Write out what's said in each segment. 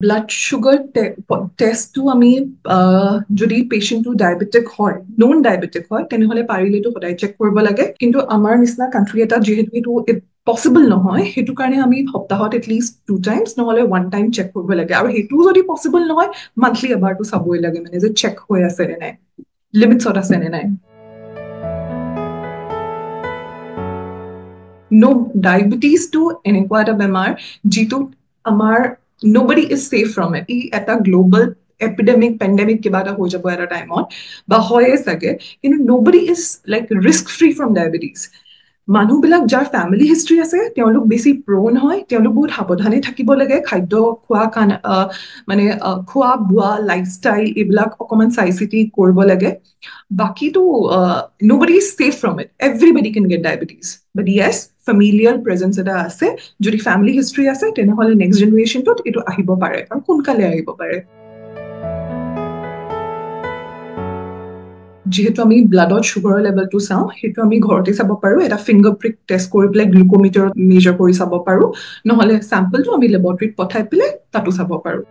Blood sugar টেষ্টটো আমি যদি পেচেণ্টটো ডায়েবেটিক হয়, নন ডায়েবেটিক হয়, তেনেহ'লে পাৰিলেতো সদায় চেক কৰিব লাগে। কিন্তু আমাৰ নিচিনা কাণ্ট্ৰি এটাত যিহেতু এইটো পচিবল নহয়, সেইটো কাৰণে আমি সপ্তাহত এটলিষ্ট 2 times নহ'লে 1 time চেক কৰিব লাগে। আৰু সেইটোও যদি পচিবল নহয়, মান্থলি এবাৰটো চাবই লাগে, মানে যে চেক হৈ আছে নে নাই, লিমিটছত আছে নে নাই। ডায়েবেটিছটো এনেকুৱা এটা বেমাৰ যিটোত আমাৰ nobody is safe from it. ই এটা গ্লোবেল এপিডেমিক পেণ্ডেমিক কিবা এটা হৈ যাব এটা টাইমত, বা হয়ে চাগে, কিন্তু nobody is like risk free from diabetes. মানুহবিলাক যাৰ ফেমিলি হিষ্ট্ৰী আছে তেওঁলোক বেছি প্ৰ'ন হয়, তেওঁলোক বহুত সাৱধানে থাকিব লাগে, খাদ্য খোৱা মানে খোৱা বোৱা লাইফষ্টাইল এইবিলাক অকণমান চাই চিতি কৰিব লাগে। Bakitu, nobody is safe from it. Everybody can get diabetes. But yes, familial presence এটা আছে, যদি family history আছে তেনেহ'লে next generation টোত এইটো আহিব পাৰে আৰু সোনকালে আহিব পাৰে। যিহেতু আমি ব্লাডত সুগাৰৰ লেভেলটো চাওঁ, সেইটো আমি ঘৰতে চাব পাৰোঁ, এটা ফিংগাৰ প্ৰিক টেষ্ট কৰি পেলাই গ্লুকোমিটাৰত মেজাৰ কৰি চাব পাৰোঁ, নহ'লে চেম্পলটো আমি লেবৰেটৰীত পঠাই পেলাই তাতো চাব পাৰোঁ।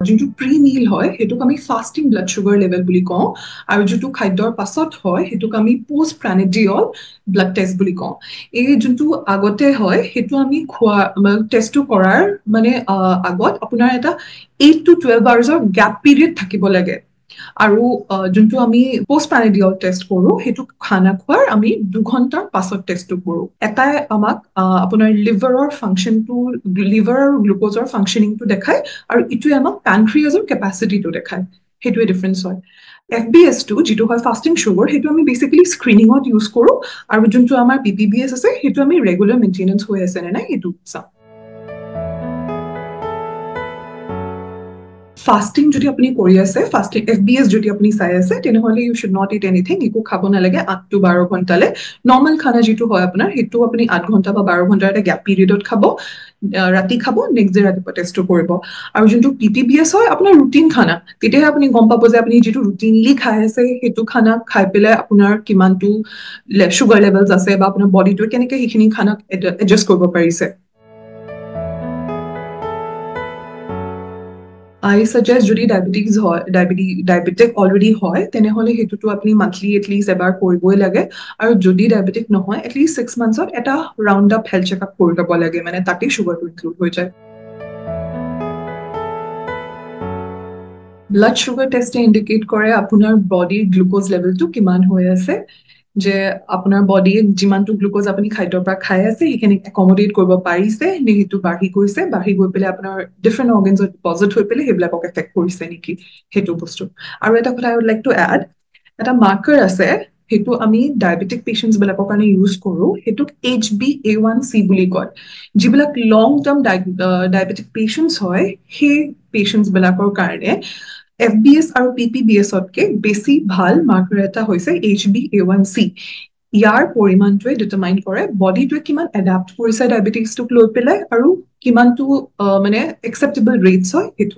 যোনটো প্ৰি মিল হয় সেইটোক আমি ফাষ্টিং ব্লাড সুগাৰ লেভেল বুলি কওঁ, আৰু যোনটো খাদ্যৰ পাছত হয় সেইটোক আমি পোষ্ট প্ৰাণিডিয়ল ব্লাড টেষ্ট বুলি কওঁ। এই যোনটো আগতে হয় সেইটো আমি টেষ্টটো কৰাৰ মানে আগত আপোনাৰ এটা 8 to 12 hours গেপ পিৰিয়ড থাকিব লাগে। আৰু যোনটো আমি পোষ্ট প্ৰাণিডিয়ল টেষ্ট কৰোঁ সেইটো খানা খোৱাৰ আমি 2 ঘণ্টাৰ পাছত টেষ্টটো কৰোঁ। এটাই আমাক আপোনাৰ লিভাৰৰ ফাংচনটো, লিভাৰ আৰু গ্লুক'জৰ ফাংচনিংটো দেখায়, আৰু ইটোৱে আমাক পেনক্ৰিয়াজৰ কেপাচিটিটো দেখায়, সেইটোৱে ডিফাৰেঞ্চ হয়। FBS টো যিটো হয় ফাষ্টিং সুগাৰ, সেইটো আমি বেচিকেলি স্ক্ৰিনিঙত ইউজ কৰোঁ, আৰু যোনটো আমাৰ PPBS আছে সেইটো আমি ৰেগুলাৰ মেইনটেনেঞ্চ হৈ আছে নে নাই সেইটো চাওঁ। ফাষ্টিং যদি আপুনি কৰি আছে, ফাষ্টিং FBS যদি আপুনি চাই আছে, তেনেহ'লে you should not eat anything, একো খাব নালাগে 8 to 12 ঘণ্টালৈ। নৰ্মেল খানা যিটো হয় আপোনাৰ, সেইটো আপুনি 8 ঘণ্টা বা 12 ঘণ্টাৰ এটা গেপ পিৰিয়ডত খাব, ৰাতি খাব, নেক্সট ডে ৰাতিপুৱা টেষ্টটো কৰিব। আৰু যোনটো PPBS হয় আপোনাৰ ৰুটিন খানা, তেতিয়াহে আপুনি গম পাব যে আপুনি যিটো ৰুটিনলি খাই আছে সেইটো খানা খাই পেলাই আপোনাৰ কিমানটো সুগাৰ লেভেলছ আছে, বা আপোনাৰ বডিটোৱে কেনেকৈ সেইখিনি খানাক এডজাষ্ট কৰিব পাৰিছে। I suggest যদি ডায়েবেটিছ হয়, ডায়েবেটিক অলৰেডি হয়, তেনেহ'লে সেইটোতো আপুনি মান্থলি এটলিষ্ট এবাৰ কৰিবই লাগে। আৰু যদি ডায়েবেটিক নহয়, এটলিষ্ট 6 monthsত এটা ৰাউণ্ড আপ হেল্থ চেকআপ কৰি ল'ব লাগে, মানে তাতেই সুগাৰটো ইনক্লুড হৈ যায়। ব্লাড সুগাৰ টেষ্টে ইণ্ডিকেট কৰে আপোনাৰ বডিৰ গ্লুক'জ লেভেলটো কিমান হৈ আছে, যে আপোনাৰ বডিয়ে যিমানটো গ্লুক'জ আপুনি খাদ্যৰ পৰা খাই আছে সেইখিনিক একমডেট কৰিব পাৰিছে নে, সেইটো বাঢ়ি গৈছে, বাঢ়ি গৈ পেলাই আপোনাৰ ডিফাৰেণ্ট অৰ্গেনছত ডিপজিট হৈ পেলাই সেইবিলাকক এফেক্ট কৰিছে নেকি, সেইটো বস্তু। আৰু এটা কথা আই উড লাইক টু এড, এটা মাৰ্কাৰ আছে, সেইটো আমি ডায়েবেটিক পেচেণ্টছবিলাকৰ কাৰণে ইউজ কৰোঁ, সেইটোক HbA1c বুলি কয়। যিবিলাক লং টাৰ্ম ডায়েবেটিক পেচেণ্টছ হয়, সেই পেচেণ্টছবিলাকৰ কাৰণে FBS আৰু PPBSতকে বেছি ভাল মাৰ্কাৰ এটা হৈছে HbA1c। ইয়াৰ পৰিমাণটোৱে ডিটাৰমাইন কৰে বডিটোৱে কিমান এডাপ্ট কৰিছে ডায়েবেটিছটোক লৈ পেলাই, আৰু কিমানটো মানে একচেপ্টেবল ৰেটছ হয় সেইটো।